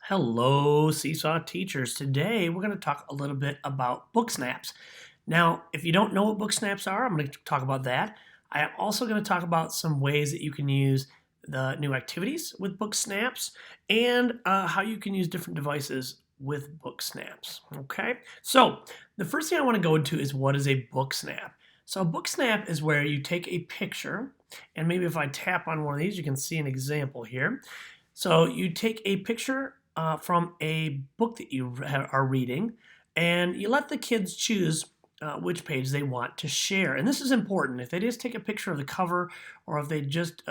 Hello, Seesaw teachers. Today we're going to talk a little bit about Booksnaps. Now, if you don't know what Booksnaps are, I'm going to talk about that. I am also going to talk about some ways that you can use the new activities with Booksnaps and how you can use different devices with Booksnaps. Okay, so the first thing I want to go into is what is a Booksnap. So a Booksnap is where you take a picture, and maybe if I tap on one of these, you can see an example here. So you take a picture from a book that you are reading, and you let the kids choose which page they want to share. And this is important. If they just take a picture of the cover, or if they just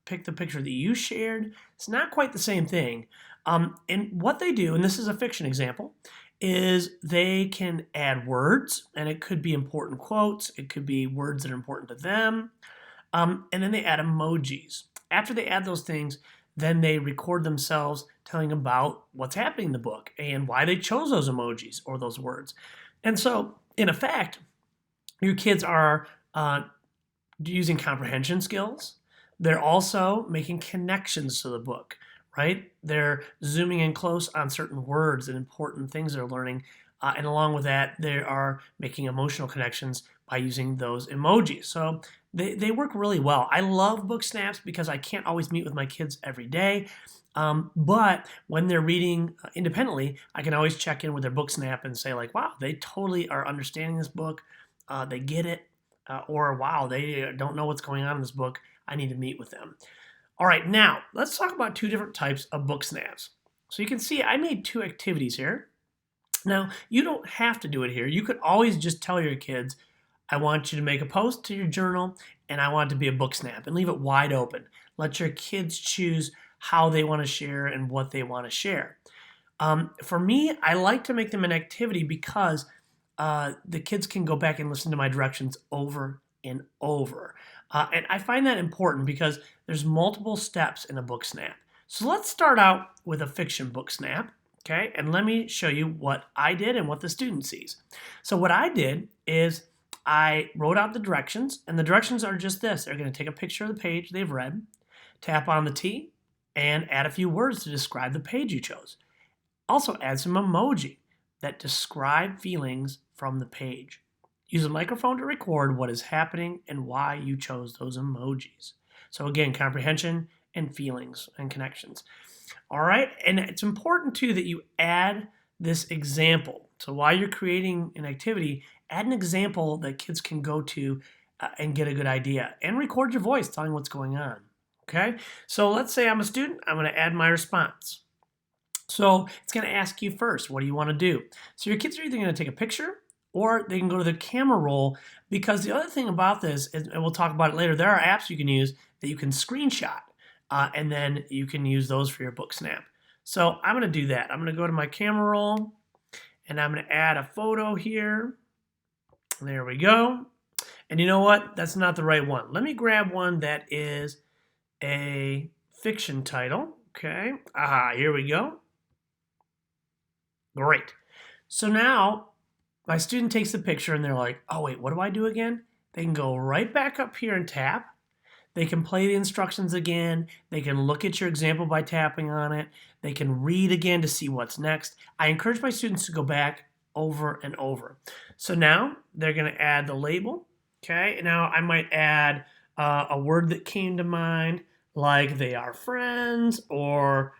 pick the picture that you shared, it's not quite the same thing. And what they do, and this is a fiction example, is they can add words, and it could be important quotes, it could be words that are important to them, and then they add emojis. After they add those things, then they record themselves telling about what's happening in the book and why they chose those emojis or those words. And so, in effect, your kids are using comprehension skills. They're also making connections to the book, right? They're zooming in close on certain words and important things they're learning. And along with that, they are making emotional connections by using those emojis. So they work really well. I love Booksnaps because I can't always meet with my kids every day. But when they're reading independently, I can always check in with their Booksnap and say, like, wow, they totally are understanding this book. They get it. Or, wow, they don't know what's going on in this book. I need to meet with them. All right, now let's talk about two different types of Booksnaps. So you can see I made two activities here. Now, you don't have to do it here. You could always just tell your kids, I want you to make a post to your journal and I want it to be a Booksnap, and leave it wide open. Let your kids choose how they want to share and what they want to share. For me, I like to make them an activity because the kids can go back and listen to my directions over and over. And I find that important because there's multiple steps in a Booksnap. So let's start out with a fiction Booksnap. Okay, and let me show you what I did and what the student sees. So what I did is I wrote out the directions, and the directions are just this. They're going to take a picture of the page they've read, tap on the T, and add a few words to describe the page you chose. Also add some emoji that describe feelings from the page. Use a microphone to record what is happening and why you chose those emojis. So again, comprehension and feelings and connections. All right, and it's important too that you add this example. So while you're creating an activity, add an example that kids can go to and get a good idea, and record your voice telling what's going on. Okay, so let's say I'm a student, I'm going to add my response. So it's going to ask you first, what do you want to do? So your kids are either going to take a picture or they can go to the camera roll, because the other thing about this is, and we'll talk about it later, there are apps you can use that you can screenshot. And then you can use those for your Booksnap. So I'm going to do that. I'm going to go to my camera roll, and I'm going to add a photo here. There we go. And you know what? That's not the right one. Let me grab one that is a fiction title. Okay. Here we go. Great. So now my student takes the picture and they're like, oh, wait, what do I do again? They can go right back up here and tap. They can play the instructions again. They can look at your example by tapping on it. They can read again to see what's next. I encourage my students to go back over and over. So now they're going to add the label. Okay, now I might add a word that came to mind, like they are friends, or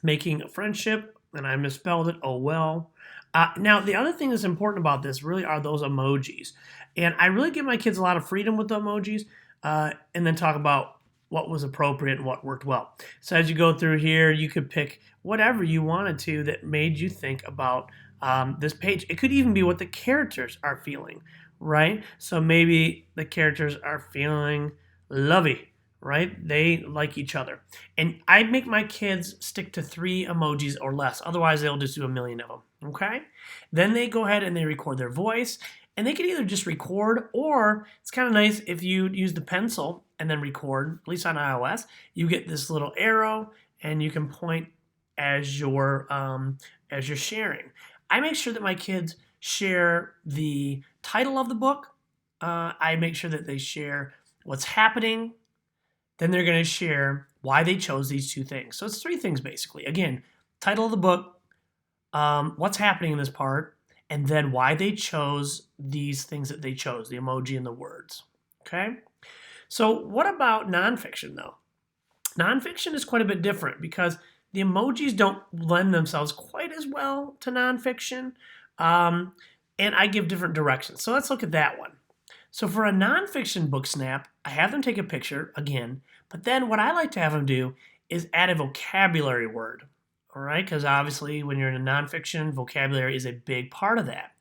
making a friendship, and I misspelled it. Oh well. Now, the other thing that's important about this really are those emojis. And I really give my kids a lot of freedom with the emojis, and then talk about what was appropriate and what worked well. So as you go through here, you could pick whatever you wanted to that made you think about this page. It could even be what the characters are feeling, right? So maybe the characters are feeling lovey, right? They like each other. And I make my kids stick to 3 emojis or less. Otherwise, they'll just do a million of them. Okay? Then they go ahead and they record their voice. And they can either just record, or it's kind of nice if you use the pencil and then record, at least on iOS. You get this little arrow and you can point as you're sharing. I make sure that my kids share the title of the book. I make sure that they share what's happening, Then they're going to share why they chose these two things. So it's three things basically. Again, title of the book, what's happening in this part, and then why they chose these things that they chose, the emoji and the words. Okay? So what about nonfiction though? Nonfiction is quite a bit different because the emojis don't lend themselves quite as well to nonfiction. And I give different directions. So let's look at that one. So for a nonfiction book snap, I have them take a picture again, but then what I like to have them do is add a vocabulary word. All right, because obviously when you're in a nonfiction, vocabulary is a big part of that.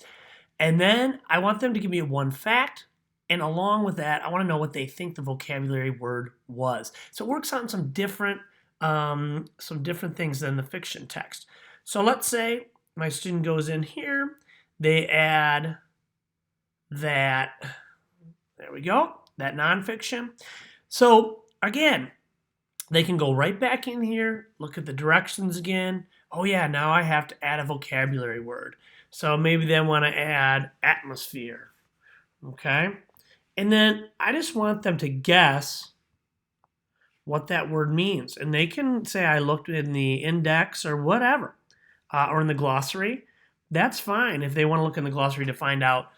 And then I want them to give me one fact, and along with that, I want to know what they think the vocabulary word was. So it works on some different things than the fiction text. So let's say my student goes in here, they add that, there we go, that nonfiction. So again, they can go right back in here, look at the directions again. Oh yeah, now I have to add a vocabulary word. So maybe they want to add atmosphere, okay? And then I just want them to guess what that word means. And they can say, I looked in the index or whatever, or in the glossary. That's fine if they want to look in the glossary to find out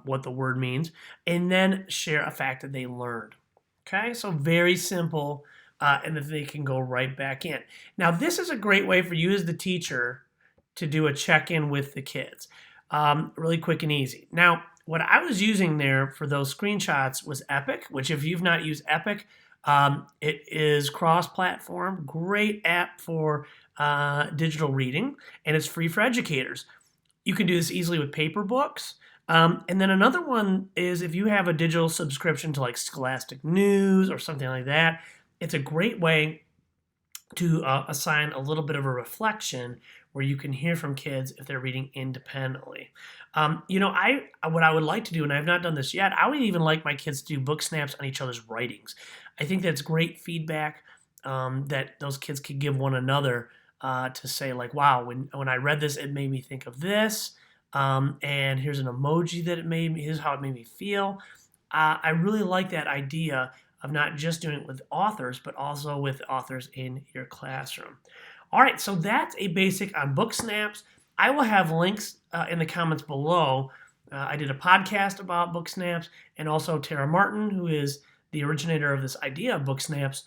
what the word means. And then share a fact that they learned. Okay, so very simple, and that they can go right back in. Now, this is a great way for you as the teacher to do a check-in with the kids. Really quick and easy. Now, what I was using there for those screenshots was Epic, which if you've not used Epic, it is cross-platform, great app for digital reading, and it's free for educators. You can do this easily with paper books. And then another one is if you have a digital subscription to like Scholastic News or something like that, it's a great way to assign a little bit of a reflection where you can hear from kids if they're reading independently. What I would like to do, and I've not done this yet, I would even like my kids to do book snaps on each other's writings. I think that's great feedback that those kids could give one another to say like, wow, when I read this, it made me think of this. And here's an emoji that it made me, here's how it made me feel. I really like that idea of not just doing it with authors, but also with authors in your classroom. All right, so that's a basic on book snaps. I will have links in the comments below. I did a podcast about book snaps, and also Tara Martin, who is the originator of this idea of book snaps.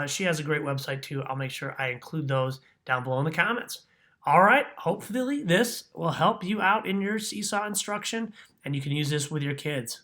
She has a great website too. I'll make sure I include those down below in the comments. All right, hopefully this will help you out in your Seesaw instruction, and you can use this with your kids.